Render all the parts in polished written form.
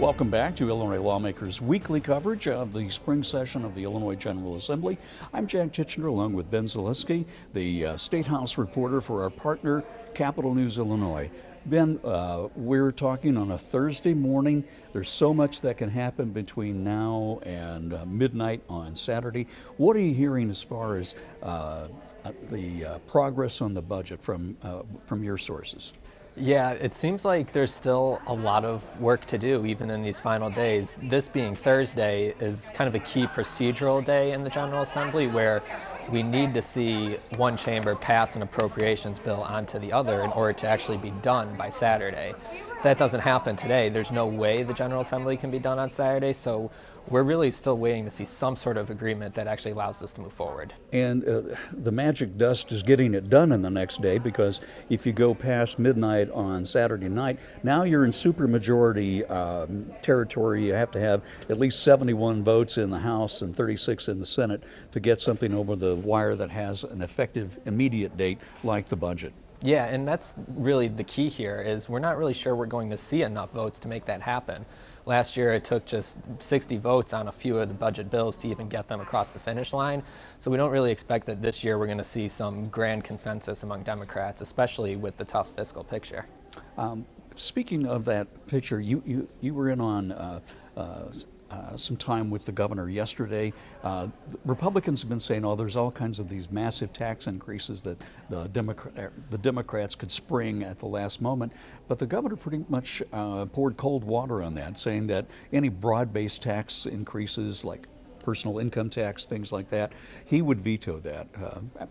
Welcome back to Illinois Lawmakers' weekly coverage of the spring session of the Illinois General Assembly. I'm Jack Titchener along with Ben Zaleski, the State House reporter for our partner, Capital News Illinois. Ben, we're talking on a Thursday morning. There's so much that can happen between now and midnight on Saturday. What are you hearing as far as the progress on the budget from your sources? Yeah, it seems like there's still a lot of work to do even in these final days. This being Thursday is kind of a key procedural day in the General Assembly where we need to see one chamber pass an appropriations bill onto the other in order to actually be done by Saturday. If that doesn't happen today, there's no way the General Assembly can be done on Saturday, so we're really still waiting to see some sort of agreement that actually allows us to move forward. And the magic dust is getting it done in the next day, because if you go past midnight on Saturday night, now you're in supermajority territory. You have to have at least 71 votes in the House and 36 in the Senate to get something over the wire that has an effective immediate date like the budget. Yeah, and that's really the key here is we're not really sure we're going to see enough votes to make that happen. Last year it took just 60 votes on a few of the budget bills to even get them across the finish line. So we don't really expect that this year we're going to see some grand consensus among Democrats, especially with the tough fiscal picture. Speaking of that picture, you were in on some time with the governor yesterday. Republicans have been saying, oh, there's all kinds of these massive tax increases that the Democrats could spring at the last moment. But the governor pretty much poured cold water on that, saying that any broad-based tax increases like personal income tax, things like that, he would veto that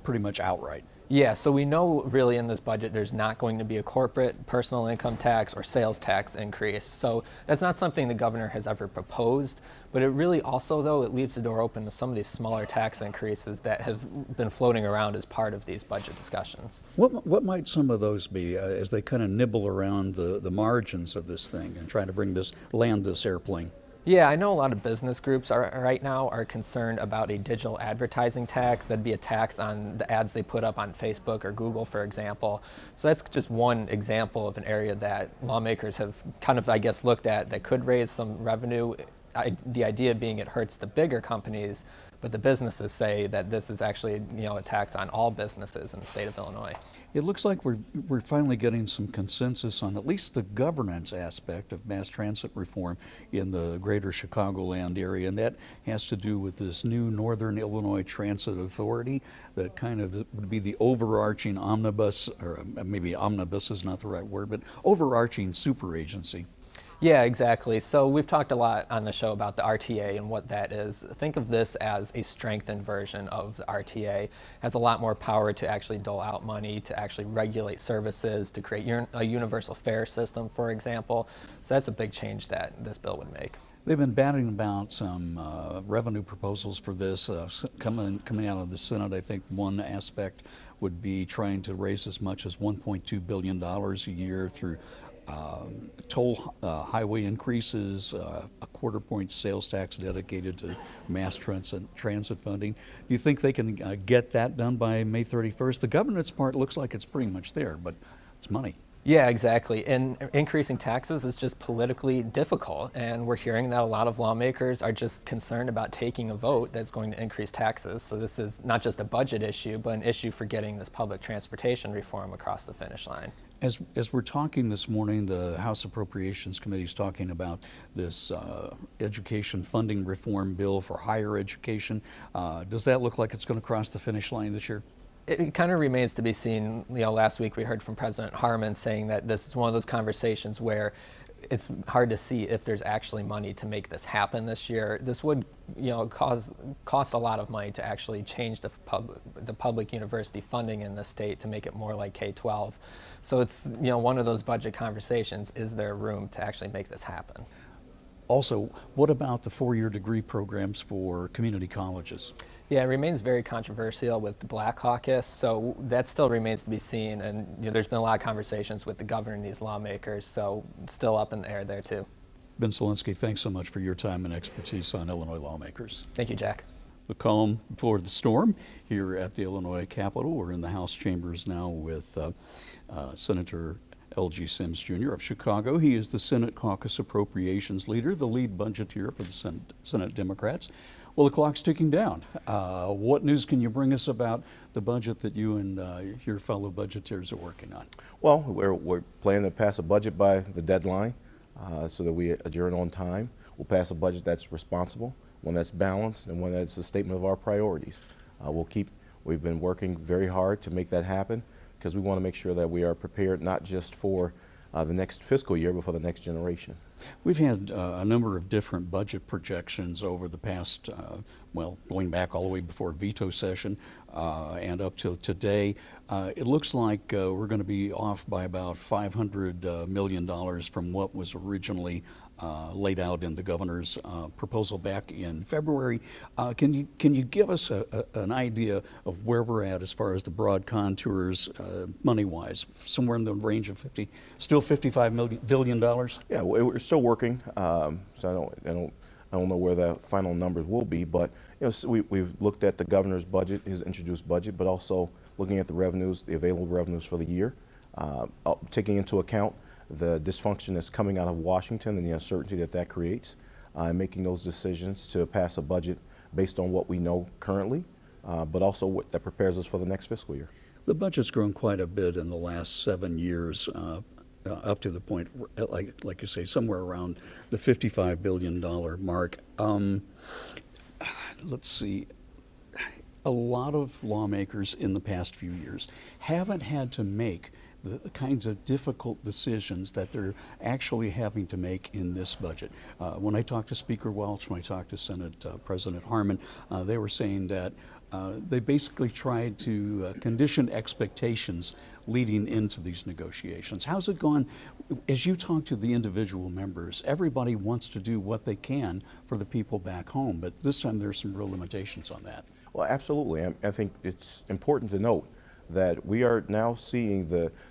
pretty much outright. Yeah, so we know really in this budget there's not going to be a corporate personal income tax or sales tax increase. So that's not something the governor has ever proposed, but it really also, though, it leaves the door open to some of these smaller tax increases that have been floating around as part of these budget discussions. What might some of those be as they kind of nibble around the margins of this thing and try to land this airplane? Yeah, I know a lot of business groups right now are concerned about a digital advertising tax. That'd be a tax on the ads they put up on Facebook or Google, for example. So that's just one example of an area that lawmakers have kind of, I guess, looked at that could raise some revenue. The idea being it hurts the bigger companies, but the businesses say that this is actually, a tax on all businesses in the state of Illinois. It looks like we're finally getting some consensus on at least the governance aspect of mass transit reform in the greater Chicagoland area, and that has to do with this new Northern Illinois Transit Authority that kind of would be the overarching omnibus, or maybe omnibus is not the right word, but overarching super agency. Yeah, exactly. So we've talked a lot on the show about the RTA and what that is. Think of this as a strengthened version of the RTA. It has a lot more power to actually dole out money, to actually regulate services, to create a universal fare system, for example. So that's a big change that this bill would make. They've been batting about some revenue proposals for this coming out of the Senate. I think one aspect would be trying to raise as much as $1.2 billion a year through toll highway increases, a quarter-point sales tax dedicated to mass transit funding. Do you think they can get that done by May 31st? The governance part looks like it's pretty much there, but it's money. Yeah, exactly. And increasing taxes is just politically difficult. And we're hearing that a lot of lawmakers are just concerned about taking a vote that's going to increase taxes. So this is not just a budget issue, but an issue for getting this public transportation reform across the finish line. As we're talking this morning, the House Appropriations Committee is talking about this education funding reform bill for higher education. Does that look like it's going to cross the finish line this year? It kind of remains to be seen. Last week we heard from President Harmon saying that this is one of those conversations where it's hard to see if there's actually money to make this happen this year. This would, cost a lot of money to actually change the public university funding in the state to make it more like K-12. So it's, one of those budget conversations. Is there room to actually make this happen? Also, what about the four-year degree programs for community colleges? Yeah, it remains very controversial with the Black Caucus, so that still remains to be seen. And there's been a lot of conversations with the governor and these lawmakers, so it's still up in the air there too. Ben Zaleski, thanks so much for your time and expertise on Illinois lawmakers. Thank you, Jack. The calm before the storm here at the Illinois Capitol. We're in the House chambers now with Senator L.G. Sims Jr. of Chicago. He is the Senate Caucus Appropriations Leader, the lead budgeteer for the Senate Democrats. Well, the clock's ticking down. What news can you bring us about the budget that you and your fellow budgeteers are working on? Well, we're planning to pass a budget by the deadline so that we adjourn on time. We'll pass a budget that's responsible, one that's balanced, and one that's a statement of our priorities. We've been working very hard to make that happen because we want to make sure that we are prepared not just for the next fiscal year, but for the next generation. We've had a number of different budget projections over the past, well, going back all the way before veto session and up till today. It looks like we're going to be off by about $500 million from what was originally laid out in the governor's proposal back in February. Can you give us an idea of where we're at as far as the broad contours, money-wise, somewhere in the range of still $55 billion? Yeah, we're still working, so I don't know where the final numbers will be, but so we've looked at the governor's budget, his introduced budget, but also looking at the revenues, the available revenues for the year, taking into account the dysfunction that's coming out of Washington and the uncertainty that creates, and making those decisions to pass a budget based on what we know currently, but also what that prepares us for the next fiscal year. The budget's grown quite a bit in the last 7 years, up to the point, like you say, somewhere around the $55 billion mark. Let's see. A lot of lawmakers in the past few years haven't had to make the kinds of difficult decisions that they're actually having to make in this budget. When I talked to Speaker Welch, when I talked to Senate President Harmon, they were saying that they basically tried to condition expectations leading into these negotiations. How's it gone? As you talk to the individual members, everybody wants to do what they can for the people back home, but this time there's some real limitations on that. Well, absolutely. I think it's important to note that we are now seeing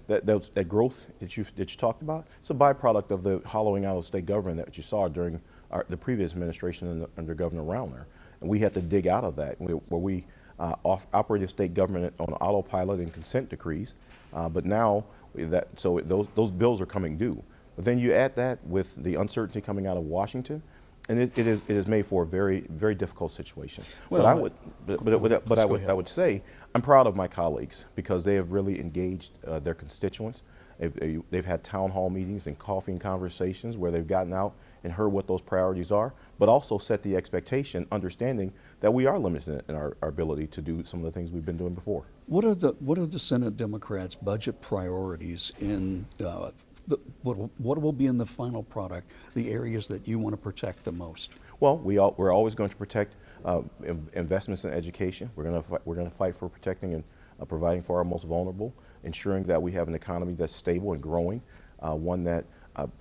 that growth that you talked about. It's a byproduct of the hollowing out of state government that you saw during the previous administration under Governor Rauner. And we had to dig out of that, where we operated state government on autopilot and consent decrees. But now, those bills are coming due. But then you add that with the uncertainty coming out of Washington, and it is made for a very, very difficult situation. Well, I would say I'm proud of my colleagues because they have really engaged their constituents. They've had town hall meetings and coffee and conversations where they've gotten out and heard what those priorities are, but also set the expectation, understanding that we are limited in our ability to do some of the things we've been doing before. What are the Senate Democrats' budget priorities in what will be in the final product, the areas that you want to protect the most? Well, we're always going to protect investments in education. We're going to fight for protecting and providing for our most vulnerable, ensuring that we have an economy that's stable and growing, one that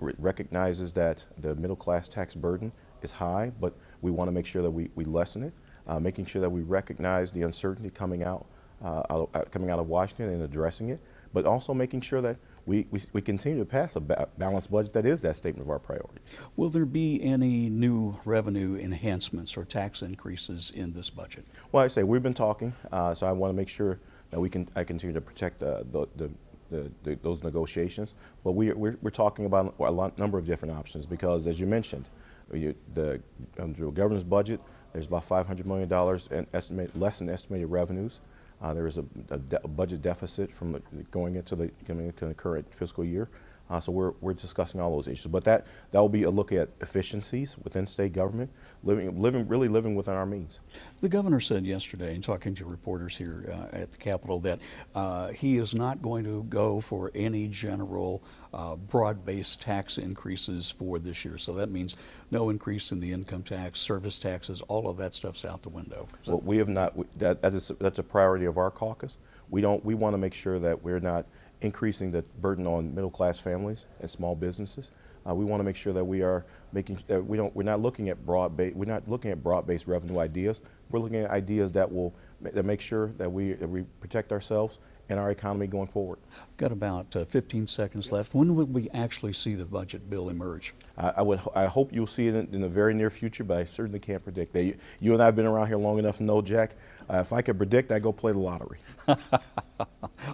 recognizes that the middle class tax burden is high, but we want to make sure that we lessen it, making sure that we recognize the uncertainty coming out of Washington and addressing it, but also making sure that we continue to pass a balanced budget that is that statement of our priorities. Will there be any new revenue enhancements or tax increases in this budget? Well, I say we've been talking, so I want to make sure that I continue to protect those negotiations. But we're talking about a number of different options because, as you mentioned, the governor's budget, there's about $500 million in less than estimated revenues. There is a budget deficit from going into the current fiscal year. So we're discussing all those issues. But that will be a look at efficiencies within state government, really living within our means. The governor said yesterday, in talking to reporters here at the Capitol, that he is not going to go for any general broad-based tax increases for this year. So that means no increase in the income tax, service taxes, all of that stuff's out the window. So well, we have not. That's a priority of our caucus. We want to make sure that we're not increasing the burden on middle-class families and small businesses. We want to make sure that we're not looking at broad-based revenue ideas. We're looking at ideas that make sure that we protect ourselves and our economy going forward. Got about 15 seconds left. When will we actually see the budget bill emerge? I hope you'll see it in the very near future, but I certainly can't predict that. You and I have been around here long enough to know, Jack, if I could predict, I'd go play the lottery.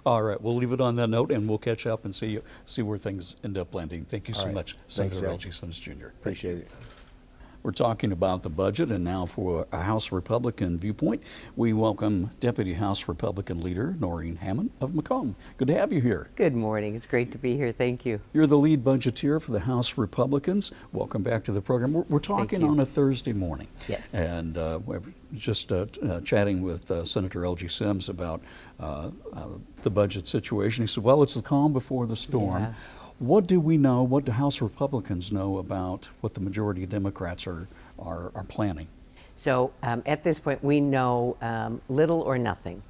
All right, we'll leave it on that note, and we'll catch up and see where things end up landing. Thank you so All right. much, Thanks, Senator Jack. L.G. Sims Jr. Appreciate it. We're talking about the budget, and now for a House Republican viewpoint, we welcome Deputy House Republican Leader Noreen Hammond of Macomb. Good to have you here. Good morning. It's great to be here. Thank you. You're the lead budgeteer for the House Republicans. Welcome back to the program. We're talking you. on a Thursday morning. Yes. And we're just chatting with Senator L.G. Sims about the budget situation. He said, well, it's the calm before the storm. Yeah. What do we know, what do House Republicans know about what the majority of Democrats are planning? So at this point, we know little or nothing.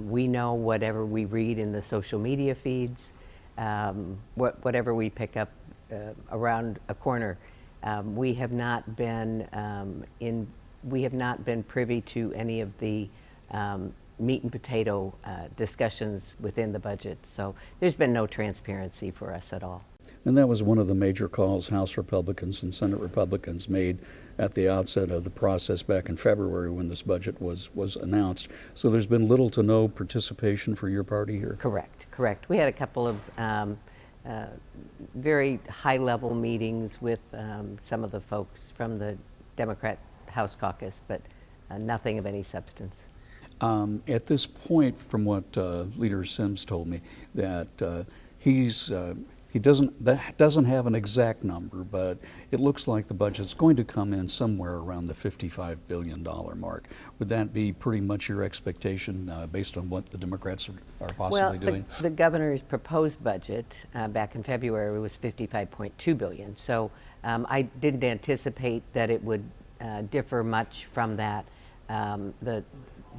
We know whatever we read in the social media feeds, whatever we pick up around a corner. We have not been privy to any of the meat and potato discussions within the budget. So there's been no transparency for us at all. And that was one of the major calls House Republicans and Senate Republicans made at the outset of the process back in February when this budget was announced. So there's been little to no participation for your party here? Correct. We had a couple of very high-level meetings with some of the folks from the Democrat House caucus, but nothing of any substance. At this point, from what Leader Sims told me, that he doesn't have an exact number, but it looks like the budget's going to come in somewhere around the $55 billion mark. Would that be pretty much your expectation based on what the Democrats are possibly doing? The governor's proposed budget back in February was $55.2 billion. So I didn't anticipate that it would differ much from that.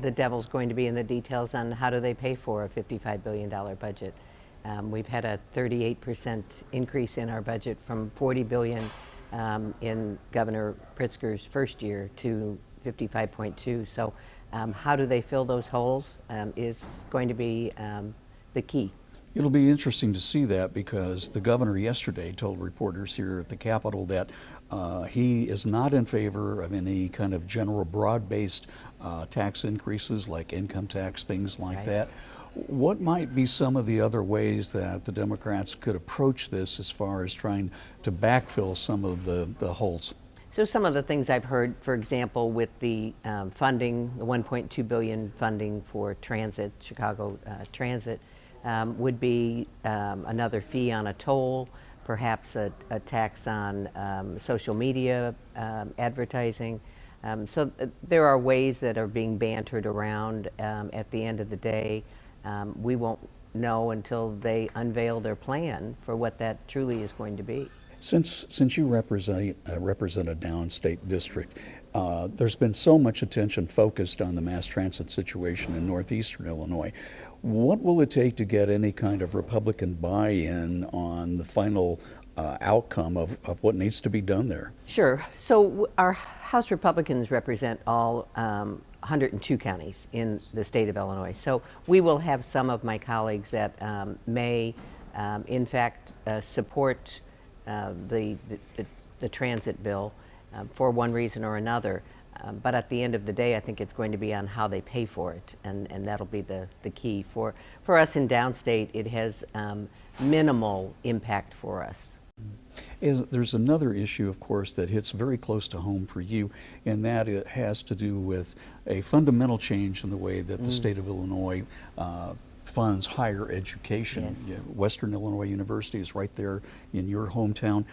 The devil's going to be in the details on how do they pay for a $55 billion budget. We've had a 38% increase in our budget from $40 billion in Governor Pritzker's first year to 55.2. So how do they fill those holes is going to be the key. It'll be interesting to see that because the governor yesterday told reporters here at the Capitol that he is not in favor of any kind of general broad-based tax increases like income tax, things like Right. that. What might be some of the other ways that the Democrats could approach this as far as trying to backfill some of the holes? So some of the things I've heard, for example, with the funding, the $1.2 billion funding for transit, Chicago transit, would be another fee on a toll, perhaps a tax on social media advertising. So there are ways that are being bantered around. At the end of the day, we won't know until they unveil their plan for what that truly is going to be. Since you represent a downstate district, there's been so much attention focused on the mass transit situation in northeastern Illinois. What will it take to get any kind of Republican buy-in on the final outcome of what needs to be done there? Sure. So our House Republicans represent all 102 counties in the state of Illinois. So we will have some of my colleagues that may, in fact, support the transit bill for one reason or another. But at the end of the day, I think it's going to be on how they pay for it, and that'll be the key. For us in downstate, it has minimal impact for us. There's another issue, of course, that hits very close to home for you, and that it has to do with a fundamental change in the way that the state of Illinois funds higher education. Yes. Western Illinois University is right there in your hometown.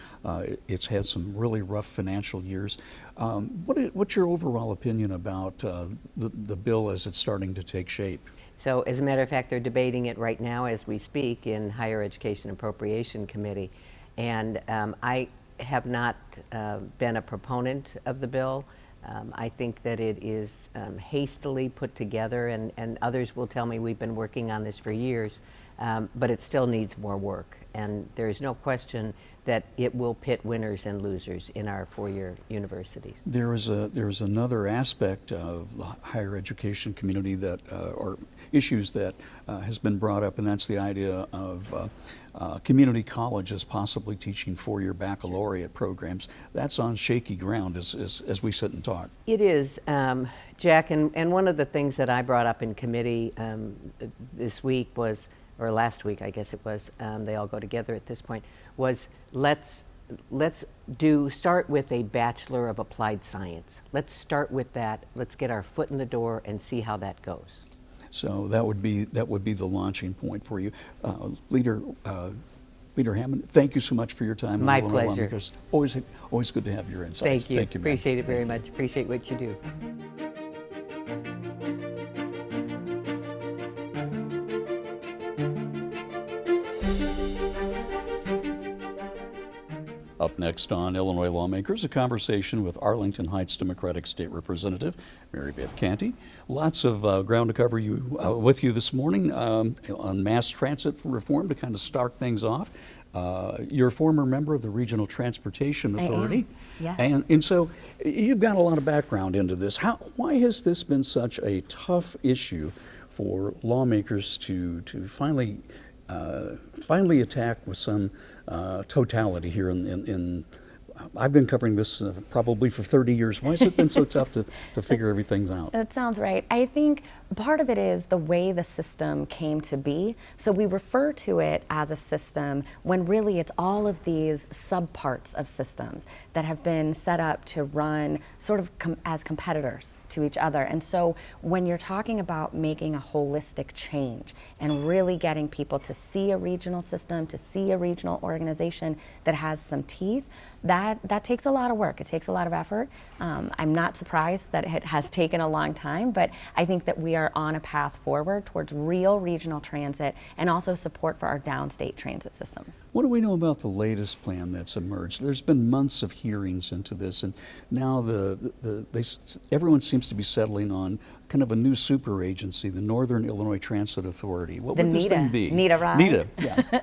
It's had some really rough financial years. What's your overall opinion about the bill as it's starting to take shape? So as a matter of fact, they're debating it right now as we speak in Higher Education Appropriation Committee. And I have not been a proponent of the bill. I think that it is hastily put together, and others will tell me we've been working on this for years. but it still needs more work. And there is no question that it will pit winners and losers in our four-year universities. There is another aspect of the higher education community that, or issues that has been brought up, and that's the idea of community colleges possibly teaching four-year baccalaureate programs. That's on shaky ground as we sit and talk. It is, Jack, and one of the things that I brought up in committee this week was, or last week I guess it was, they all go together at this point, was let's start with a Bachelor of Applied Science. Let's start with that. Let's get our foot in the door and see how that goes. So that would be the launching point for you, Leader Hammond. Thank you so much for your time. My pleasure. Lawmakers. Always good to have your insights. Thank you. Thank you, ma'am. Appreciate it very much. Appreciate what you do. Up next on Illinois Lawmakers, a conversation with Arlington Heights Democratic State Representative Mary Beth Canty. Lots of ground to cover with you this morning on mass transit reform to kind of start things off. You're a former member of the Regional Transportation Authority. I am. Yes. And so you've got a lot of background into this. Why has this been such a tough issue for lawmakers to finally attack with some totality here in I've been covering this probably for 30 years. Why has it been so tough to figure everything out? That sounds right. I think part of it is the way the system came to be. So we refer to it as a system when really it's all of these subparts of systems that have been set up to run sort of as competitors to each other. And so when you're talking about making a holistic change and really getting people to see a regional system, to see a regional organization that has some teeth, that takes a lot of work. It takes a lot of effort. I'm not surprised that it has taken a long time, but I think that we are on a path forward towards real regional transit and also support for our downstate transit systems. What do we know about the latest plan that's emerged? There's been months of hearings into this, and now everyone seems to be settling on kind of a new super agency, the Northern Illinois Transit Authority. What would this thing be? NITA, right? NITA, yeah.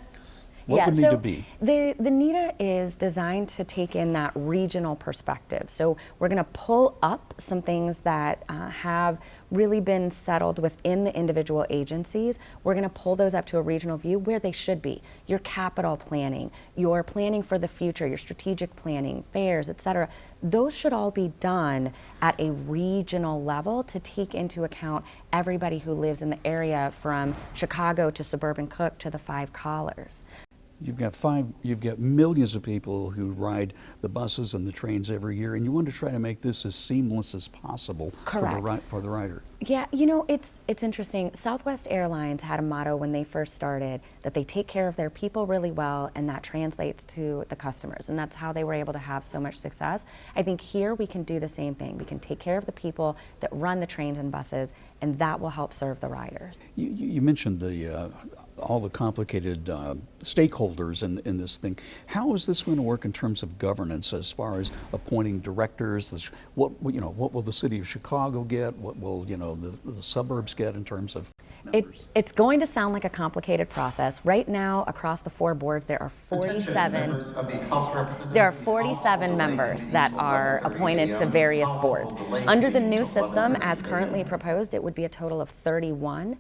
What would need to be? The NITA is designed to take in that regional perspective. So we're going to pull up some things that have really been settled within the individual agencies. We're going to pull those up to a regional view where they should be. Your capital planning, your planning for the future, your strategic planning, fares, et cetera. Those should all be done at a regional level to take into account everybody who lives in the area from Chicago to suburban Cook to the Five Collars. You've got millions of people who ride the buses and the trains every year, and you want to try to make this as seamless as possible for the rider. Yeah, it's interesting. Southwest Airlines had a motto when they first started that they take care of their people really well, and that translates to the customers, and that's how they were able to have so much success. I think here we can do the same thing. We can take care of the people that run the trains and buses, and that will help serve the riders. You mentioned all the complicated stakeholders in this thing. How is this going to work in terms of governance, as far as appointing directors? What will the city of Chicago get? What will the suburbs get in terms of members? It's going to sound like a complicated process. Right now, across the four boards, there are 47. There are 47 members that are appointed to various boards. Under the new system, as currently proposed, it would be a total of 31.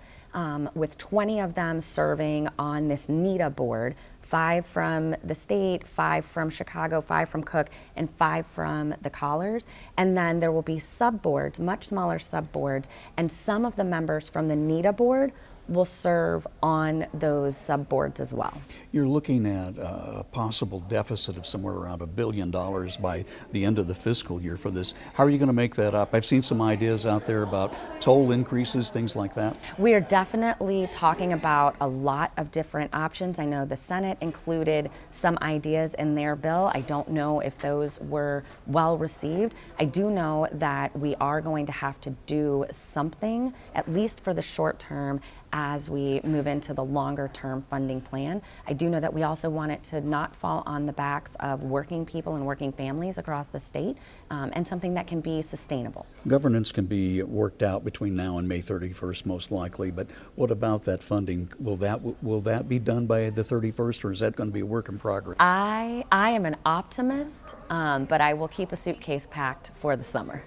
With 20 of them serving on this NITA board, 5 from the state, 5 from Chicago, 5 from Cook, and 5 from the Collars. And then there will be sub-boards, much smaller sub-boards, and some of the members from the NITA board will serve on those sub-boards as well. You're looking at a possible deficit of somewhere around $1 billion by the end of the fiscal year for this. How are you going to make that up? I've seen some ideas out there about toll increases, things like that. We are definitely talking about a lot of different options. I know the Senate included some ideas in their bill. I don't know if those were well received. I do know that we are going to have to do something, at least for the short term, as we move into the longer term funding plan. I do know that we also want it to not fall on the backs of working people and working families across the state, and something that can be sustainable. Governance can be worked out between now and May 31st, most likely, but what about that funding? Will that be done by the 31st, or is that going to be a work in progress? I am an optimist, but I will keep a suitcase packed for the summer.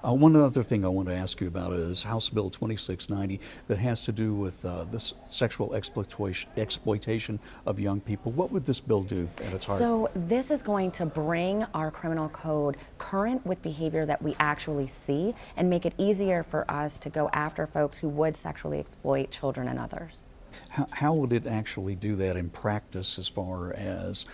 One other thing I want to ask you about is House Bill 2690 that has to do with this sexual exploitation of young people. What would this bill do at its heart? So this is going to bring our criminal code current with behavior that we actually see and make it easier for us to go after folks who would sexually exploit children and others. How would it actually do that in practice, as far as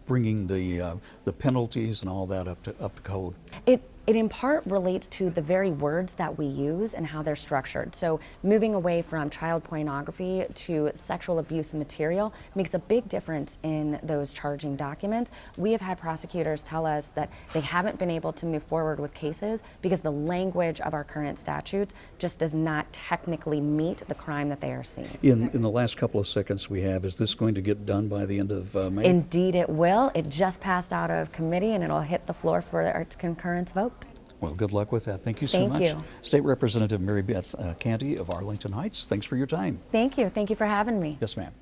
bringing the penalties and all that up to code? It in part relates to the very words that we use and how they're structured. So moving away from child pornography to sexual abuse material makes a big difference in those charging documents. We have had prosecutors tell us that they haven't been able to move forward with cases because the language of our current statutes just does not technically meet the crime that they are seeing. In the last couple of seconds we have, is this going to get done by the end of May? Indeed it will. It just passed out of committee and it'll hit the floor for its concurrence vote. Well, good luck with that. Thank you so Thank much. you. State Representative Mary Beth Canty of Arlington Heights, thanks for your time. Thank you. Thank you for having me. Yes, ma'am.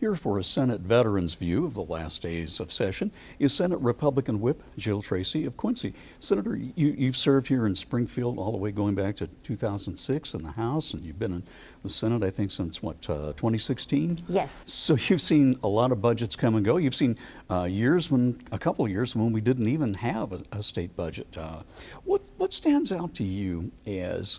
Here for a Senate veterans view of the last days of session is Senate Republican Whip Jill Tracy of Quincy. Senator, you've served here in Springfield all the way going back to 2006 in the House, and you've been in the Senate, I think, since, 2016? Yes. So you've seen a lot of budgets come and go. You've seen a couple of years when we didn't even have a state budget. What stands out to you as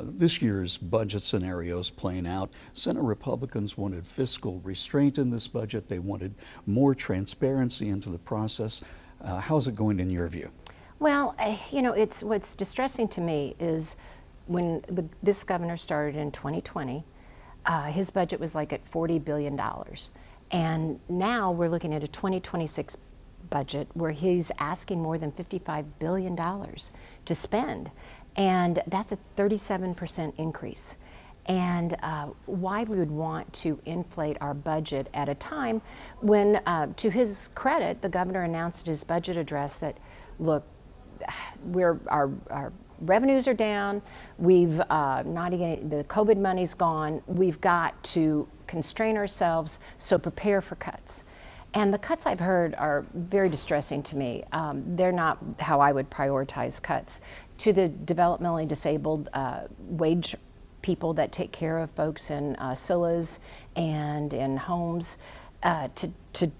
this year's budget scenarios playing out? Senate Republicans wanted fiscal restraint in this budget. They wanted more transparency into the process. How's it going in your view? Well, it's what's distressing to me is when this governor started in 2020, his budget was like at $40 billion. And now we're looking at a 2026 budget where he's asking more than $55 billion to spend. And that's a 37% increase. And why we would want to inflate our budget at a time when, to his credit, the governor announced at his budget address that, look, our revenues are down, the COVID money's gone, we've got to constrain ourselves, so prepare for cuts. And the cuts I've heard are very distressing to me. They're not how I would prioritize cuts. To the developmentally disabled wage people that take care of folks in SILAs and in homes, to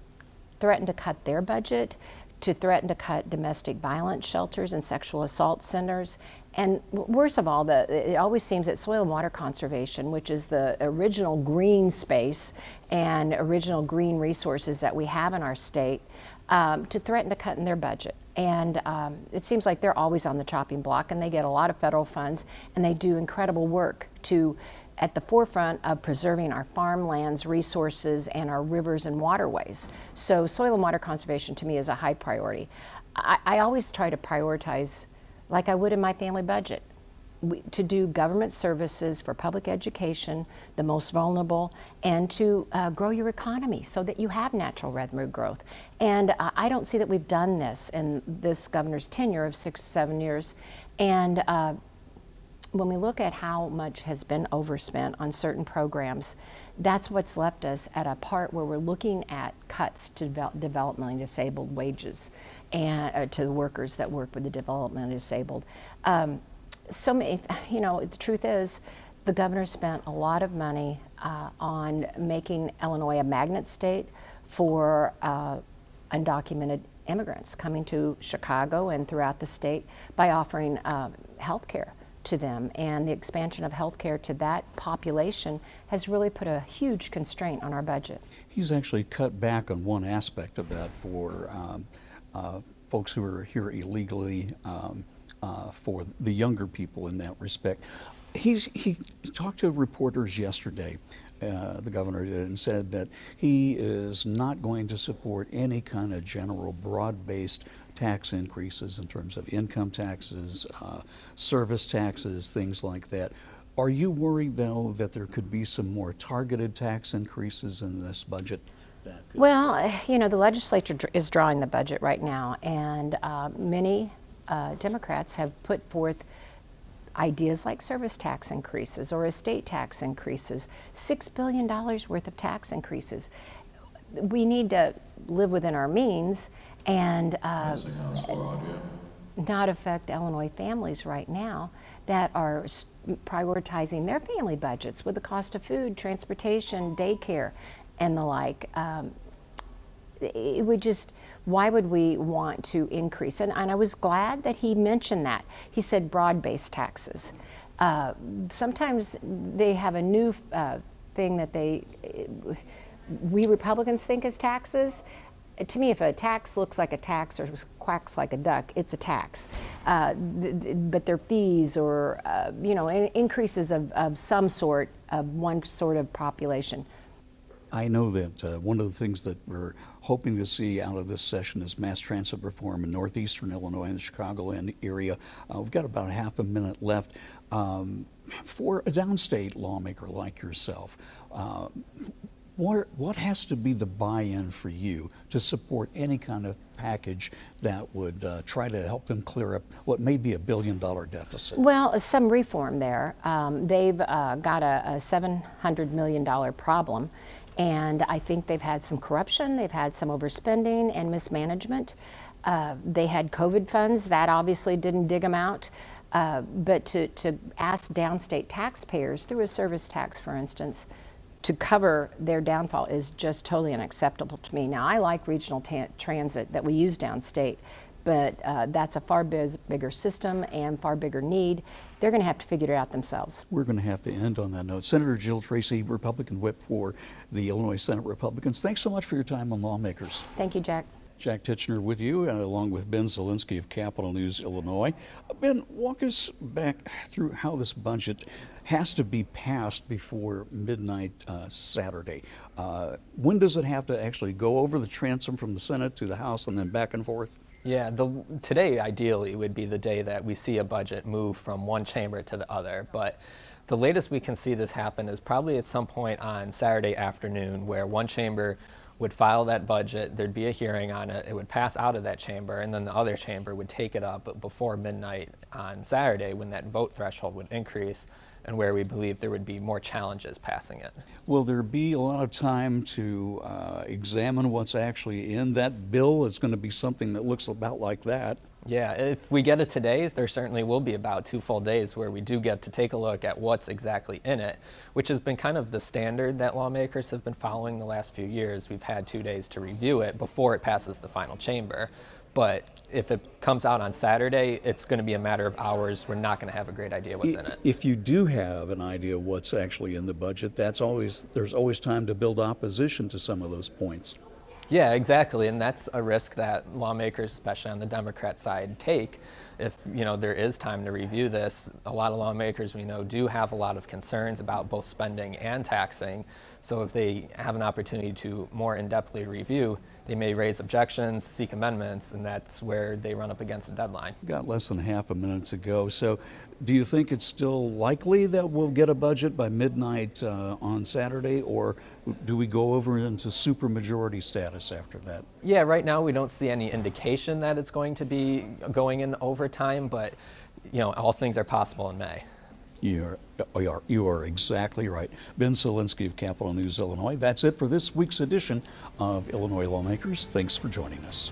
threaten to cut their budget, to threaten to cut domestic violence shelters and sexual assault centers. And worst of all, it always seems that soil and water conservation, which is the original green space and original green resources that we have in our state, to threaten to cut in their budget. And it seems like they're always on the chopping block, and they get a lot of federal funds, and they do incredible work at the forefront of preserving our farmlands, resources, and our rivers and waterways. So soil and water conservation to me is a high priority. I always try to prioritize, like I would in my family budget, to do government services for public education, the most vulnerable, and to grow your economy so that you have natural revenue growth. And I don't see that we've done this in this governor's tenure of 6-7 years. And when we look at how much has been overspent on certain programs, that's what's left us at a part where we're looking at cuts to developmentally disabled wages and to the workers that work with the developmentally disabled. So many, the truth is, the governor spent a lot of money on making Illinois a magnet state for undocumented immigrants coming to Chicago and throughout the state by offering health care to them. And the expansion of health care to that population has really put a huge constraint on our budget. He's actually cut back on one aspect of that for folks who are here illegally, for the younger people in that respect. He talked to reporters yesterday, the governor did, and said that he is not going to support any kind of general broad-based tax increases in terms of income taxes, service taxes, things like that. Are you worried, though, that there could be some more targeted tax increases in this budget? Well, the legislature is drawing the budget right now, and many Democrats have put forth ideas like service tax increases or estate tax increases, $6 billion worth of tax increases. We need to live within our means and not affect Illinois families right now that are prioritizing their family budgets with the cost of food, transportation, daycare, and the like. It would just, why would we want to increase? And I was glad that he mentioned that. He said broad-based taxes. Sometimes they have a new thing that we Republicans think is taxes. To me, if a tax looks like a tax or quacks like a duck, it's a tax. But they're fees or increases of some sort of one sort of population. I know that one of the things that we're hoping to see out of this session is mass transit reform in northeastern Illinois and the Chicagoland area. We've got about half a minute left. For a downstate lawmaker like yourself, what has to be the buy-in for you to support any kind of package that would try to help them clear up what may be $1 billion deficit? Well, some reform there. They've got a $700 million problem. And I think they've had some corruption, they've had some overspending and mismanagement. They had COVID funds, that obviously didn't dig them out. But to ask downstate taxpayers through a service tax, for instance, to cover their downfall is just totally unacceptable to me. Now, I like regional transit that we use downstate, but that's a far bigger system and far bigger need. They're going to have to figure it out themselves. We're going to have to end on that note. Senator Jill Tracy, Republican whip for the Illinois Senate Republicans, thanks so much for your time on Lawmakers. Thank you, Jack. Jack Titchener with you, along with Ben Zielinski of Capital News Illinois. Ben, walk us back through how this budget has to be passed before midnight Saturday. When does it have to actually go over the transom from the Senate to the House and then back and forth? Yeah, today ideally would be the day that we see a budget move from one chamber to the other, but the latest we can see this happen is probably at some point on Saturday afternoon, where one chamber would file that budget, there'd be a hearing on it, it would pass out of that chamber, and then the other chamber would take it up before midnight on Saturday, when that vote threshold would increase and where we believe there would be more challenges passing it. Will there be a lot of time to examine what's actually in that bill? It's going to be something that looks about like that. Yeah, if we get it today, there certainly will be about 2 full days where we do get to take a look at what's exactly in it, which has been kind of the standard that lawmakers have been following the last few years. We've had 2 days to review it before it passes the final chamber. But if it comes out on Saturday, it's going to be a matter of hours. We're not going to have a great idea what's in it. If you do have an idea what's actually in the budget, there's always time to build opposition to some of those points. Yeah, exactly, and that's a risk that lawmakers, especially on the Democrat side, take. If there is time to review this, a lot of lawmakers we know do have a lot of concerns about both spending and taxing. So if they have an opportunity to more in-depthly review, they may raise objections, seek amendments, and that's where they run up against a deadline. We've got less than half a minute to go. So do you think it's still likely that we'll get a budget by midnight on Saturday, or do we go over into supermajority status after that? Yeah, right now we don't see any indication that it's going to be going in overtime, but all things are possible in May. You are exactly right. Ben Zielinski of Capital News Illinois. That's it for this week's edition of Illinois Lawmakers. Thanks for joining us.